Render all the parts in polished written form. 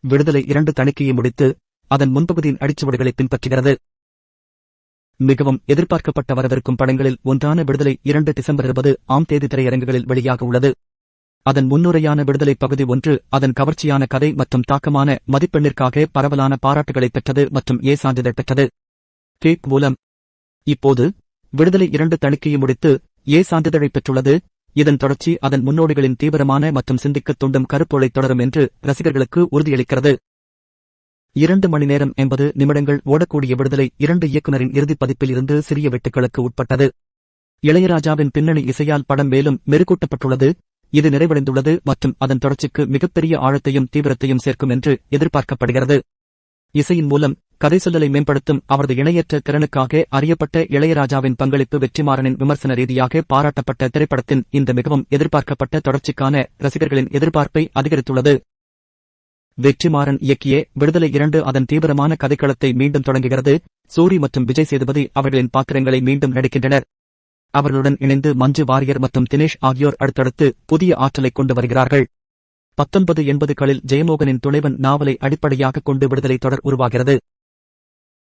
விடுதலை 2 தணிக்கையை முடித்து அதன் முன்பகுதியின் அடிச்சுவடுகளை பின்பற்றுகிறது. மிகவும் எதிர்பார்க்கப்பட்ட வரவிருக்கும் படங்களில் ஒன்றான விடுதலை 2 டிசம்பர் 20 திரையரங்குகளில் வெளியாக உள்ளது. அதன் முன்னுரையான விடுதலை பகுதி 1 அதன் கவர்ச்சியான கதை மற்றும் தாக்கமான மதிப்பெண்ணிற்காக பரவலான பாராட்டுகளை பெற்றது மற்றும் ஏ சான்றிதழ் பெற்றது. கேக் மூலம் இப்போது விடுதலை 2 தணிக்கையை முடித்து ஏ சான்றிதழை பெற்றுள்ளது. இதன் தொடர்ச்சி அதன் முன்னோடிகளின் தீவிரமான மற்றும் சிந்திக்கத் தூண்டும் கருப்பொருளை தொடரும் என்று ரசிகர்களுக்கு உறுதியளிக்கிறது. 2 மணி நேரம் 80 நிமிடங்கள் ஓடக்கூடிய விடுதலை 2 இயக்குனரின் இறுதிப் பதிப்பில் இருந்து சிறிய வெட்டுக்களுக்கு உட்பட்டது. இளையராஜாவின் பின்னணி இசையால் படம் மேலும் மெருகூட்டப்பட்டுள்ளது. இது நிறைவடைந்துள்ளது மற்றும் அதன் தொடர்ச்சிக்கு மிகப்பெரிய ஆழத்தையும் தீவிரத்தையும் சேர்க்கும் என்று எதிர்பார்க்கப்படுகிறது. இசையின் மூலம் கதை சொல்லலை மேம்படுத்தும் அவரது இணையற்ற திறனுக்காக அறியப்பட்ட இளையராஜாவின் பங்களிப்பு வெற்றிமாறனின் விமர்சன ரீதியாக பாராட்டப்பட்ட திரைப்படத்தின் இந்த மிகவும் எதிர்பார்க்கப்பட்ட தொடர்ச்சிக்கான ரசிகர்களின் எதிர்பார்ப்பை அதிகரித்துள்ளது. வெற்றிமாறன் இயக்கிய விடுதலை 2 அதன் தீவிரமான கதைக்களத்தை மீண்டும் தொடங்குகிறது. சூரி மற்றும் விஜய் சேதுபதி அவர்களின் பாத்திரங்களை மீண்டும் நடிக்கின்றனர். அவர்களுடன் இணைந்து மஞ்சு வாரியர் மற்றும் தினேஷ் ஆகியோர் அடுத்தடுத்து புதிய ஆற்றலை கொண்டு வருகிறார்கள். 1980களில் ஜெயமோகனின் துணைவன் நாவலை அடிப்படையாக கொண்டு விடுதலை தொடர் உருவாகிறது.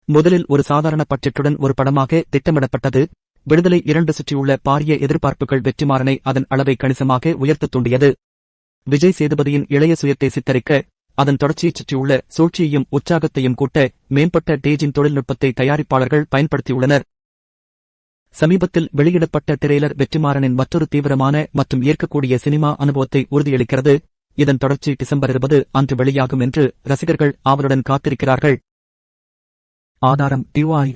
முதலில் ஒரு சாதாரண பட்ஜெட்டுடன் ஒரு படமாக திட்டமிடப்பட்டது. விடுதலை 2 சுற்றியுள்ள பாரிய எதிர்பார்ப்புகள் வெற்றிமாறனை அதன் அளவை கணிசமாக உயர்த்தத் தூண்டியது. விஜய் சேதுபதியின் இளைய சுயத்தை சித்தரிக்க, அதன் தொடர்ச்சியைச் சுற்றியுள்ள சூழ்ச்சியையும் உற்சாகத்தையும் கூட்ட மேம்பட்ட டேஜிங் தொழில்நுட்பத்தை தயாரிப்பாளர்கள் பயன்படுத்தியுள்ளனர். சமீபத்தில் வெளியிடப்பட்ட திரைலர் வெற்றிமாறனின் மற்றொரு தீவிரமான மற்றும் ஏற்கக்கூடிய சினிமா அனுபவத்தை உறுதியளிக்கிறது. இதன் தொடர்ச்சி டிசம்பர் 20 அன்று வெளியாகும் என்று ரசிகர்கள் ஆவலுடன் காத்திருக்கிறார்கள். ஆதாரம் TY